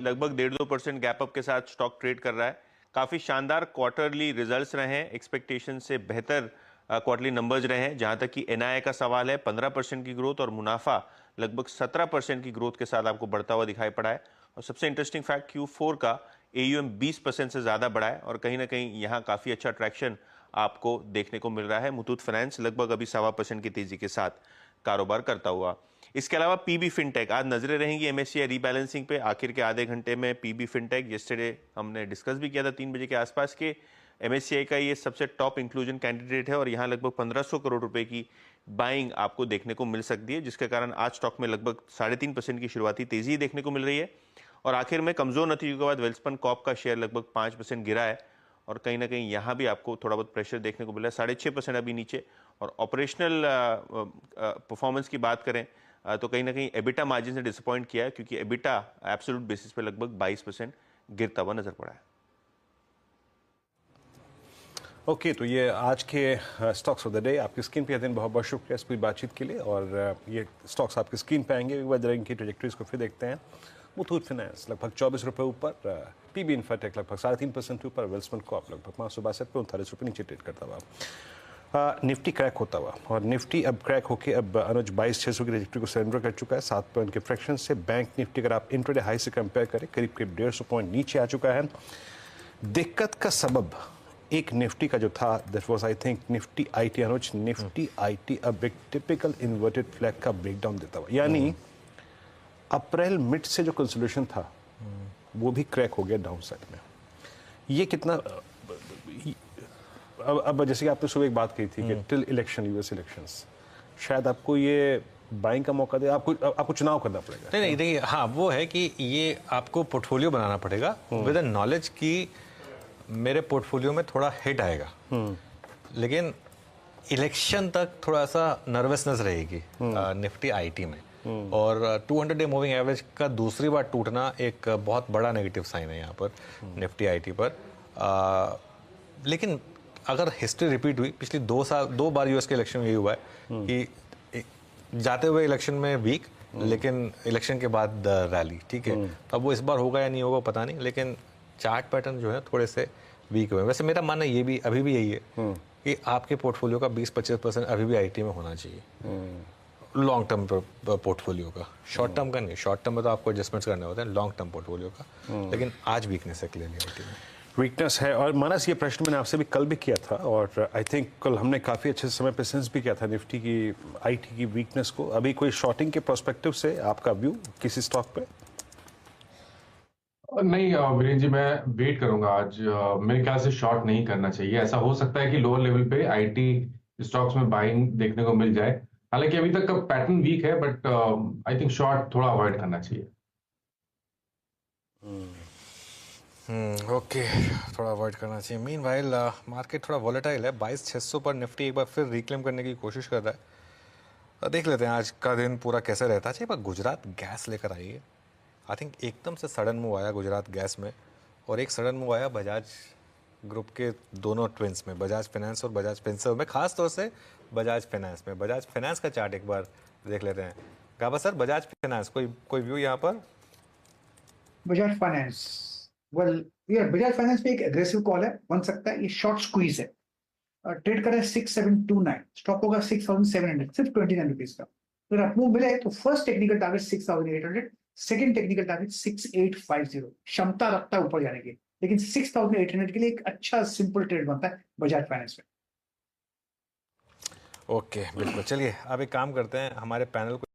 लगभग 1.5-2% gap up के साथ स्टॉक ट्रेड कर रहा है। काफी शानदार क्वार्टरली रिजल्ट्स रहे हैं, एक्सपेक्टेशन से बेहतर क्वार्टरली नंबर्स रहे हैं। जहां तक कि एनआईए का सवाल है, 15% की ग्रोथ और मुनाफा लगभग 17% की ग्रोथ के साथ आपको बढ़ता हुआ दिखाई पड़ा है। और सबसे इंटरेस्टिंग फैक्ट, Q4 का AUM 20% से ज्यादा बढ़ा है और कहीं ना कहीं यहाँ काफी अच्छा ट्रैक्शन आपको देखने को मिल रहा है। मुथूट फाइनेंस लगभग अभी 1.25% की तेजी के साथ कारोबार करता हुआ। इसके अलावा पीबी फिनटेक, आज नजरें रहेंगी MSCI रीबैलेंसिंग पे। आखिर के आधे घंटे में पीबी फिनटेक, यस्टरडे हमने डिस्कस भी किया था 3 बजे के आसपास के, MSCI का ये सबसे टॉप इंक्लूजन कैंडिडेट है और यहाँ लगभग 1500 करोड़ रुपए की बाइंग आपको देखने को मिल सकती है, जिसके कारण आज स्टॉक में लगभग 3.5% की शुरुआती तेजी देखने को मिल रही है। और आखिर में कमजोर नतीजों के बाद वेल्सपन कॉर्प का शेयर लगभग 5% गिरा है और कहीं ना कहीं यहाँ भी आपको थोड़ा बहुत प्रेशर देखने को मिला है, 6.5% अभी नीचे। और ऑपरेशनल परफॉर्मेंस की बात करें तो कहीं ना कहीं एबिटा मार्जिन से डिसअपॉइंट किया है, क्योंकि एबिटा एब्सोल्यूट बेसिस पे लगभग 22% गिरता हुआ नजर पड़ा है। ओके, तो ये आज के स्टॉक्स ऑफ द डे। आपकी स्क्रीन पे दिन बहुत बहुत शुक्रिया इस पूरी बातचीत के लिए। और ये स्टॉक्स आपकी स्क्रीन पे आएंगे, एक बार जरा इनकी ट्रेजेक्टरीज को फिर देखते हैं। मुथूट फाइनेंस लगभग 24 रुपये ऊपर, पीबी इन्फाटेक लगभग 3.5% ऊपर, वेल्सपन कॉर्प लगभग 562 पे 39 रुपये नीचे ट्रेड करता हुआ। निफ्टी क्रैक होता हुआ, और निफ्टी अब क्रैक होकर अब अनुज 22,600 की ट्रेजेक्टरी को सरेंडर कर चुका है 7 पॉइंट के फ्रैक्शन से। बैंक निफ्टी अगर आप इंट्राडे हाई से कंपेयर करें करीब 150 पॉइंट नीचे आ चुका है। दिक्कत का सबब एक निफ्टी का जो था, that was I think Nifty IT. Anuj, Nifty IT अब एक टिपिकल इन्वर्टेड फ्लैग का ब्रेकडाउन देता हुआ, यानी अप्रैल मिड से जो कंसोलिडेशन था वो भी क्रैक हो गया डाउन साइड में। ये कितना अब जैसे कि आपने सुबह एक बात कही थी कि टिल इलेक्शन, यूएस इलेक्शंस, शायद आपको ये बाइंग का मौका दे, आपको चुनाव करना पड़ेगा। नहीं देखिए, हाँ वो है कि ये आपको पोर्टफोलियो बनाना पड़ेगा विद द नॉलेज कि मेरे पोर्टफोलियो में थोड़ा हिट आएगा, लेकिन इलेक्शन तक थोड़ा सा नर्वसनेस रहेगी निफ्टी आईटी में। और 200 डे मूविंग एवरेज का दूसरी बार टूटना एक बहुत बड़ा नेगेटिव साइन है यहाँ पर निफ्टी आईटी पर। लेकिन अगर हिस्ट्री रिपीट हुई, पिछली 2 बार यूएस के इलेक्शन में यही हुआ है कि जाते हुए इलेक्शन में वीक, लेकिन इलेक्शन के बाद रैली, ठीक है। अब वो इस बार होगा या नहीं होगा पता नहीं, लेकिन चार्ट पैटर्न जो है थोड़े से वीक हुए। वैसे मेरा मानना ये भी अभी भी यही है कि आपके पोर्टफोलियो का 20-25% अभी भी आईटी में होना चाहिए, लॉन्ग टर्म पोर्टफोलियो का, शॉर्ट टर्म का नहीं। शॉर्ट टर्म में तो आपको एडजस्टमेंट्स करने होते हैं, लॉन्ग टर्म पोर्टफोलियो का। लेकिन आज वीकनेस है क्लियरली आईटी में, वीकनेस है। और मानस, ये प्रश्न मैंने आपसे भी कल भी किया था और आई थिंक कल हमने काफ़ी अच्छे समय पे सेंस भी किया था निफ्टी की आईटी की वीकनेस को। अभी कोई शॉर्टिंग के पर्सपेक्टिव से आपका व्यू किसी स्टॉक पे? नहीं वीरेंद्र जी, मैं वेट करूंगा आज। मेरे ख्याल से शॉर्ट नहीं करना चाहिए। ऐसा हो सकता है कि लोअर लेवल पे आईटी स्टॉक्स में बाइंग देखने को मिल जाए, हालांकि अभी तक का पैटर्न वीक है, बट आई थिंक शॉर्ट थोड़ा अवॉइड करना चाहिए। ओके, थोड़ा अवॉइड करना चाहिए। मीनवाइल मार्केट थोड़ा वॉलेटाइल है, 22,600 पर निफ्टी एक बार फिर रिक्लेम करने की कोशिश कर रहा है। देख लेते हैं आज का दिन पूरा कैसे रहता है। पर गुजरात गैस लेकर आई है, आई थिंक एकदम से सडन मूव आया गुजरात गैस में, और एक सडन मूव आया बजाज ग्रुप के दोनों ट्विंस में, बजाज फाइनेंस और बजाज फिनसर्व में, खास तौर से बजाज फाइनेंस में। बजाज फाइनेंस का चार्ट एक बार देख लेते हैं। गाबा सर, बजाज फाइनेंस कोई व्यू यहाँ पर? बजाज फाइनेंस, वेल यार बजाज फाइनेंस पे एक एग्रेसिव कॉल है, बन सकता है ये शॉर्ट स्क्वीज है। ट्रेड कर रहा है 6729, स्टॉप होगा 6700, सिर्फ 29 रुपीज का। अगर अप्रूव मिले तो first technical target 6800, second technical target 6850। क्षमता रखता है ऊपर जाने की, लेकिन 6800 के लिए एक अच्छा सिंपल ट्रेड बनता है बजाज फाइनेंस में। ओके, बिल्कुल। चलिए अब एक काम करते हैं, हमारे पैनल को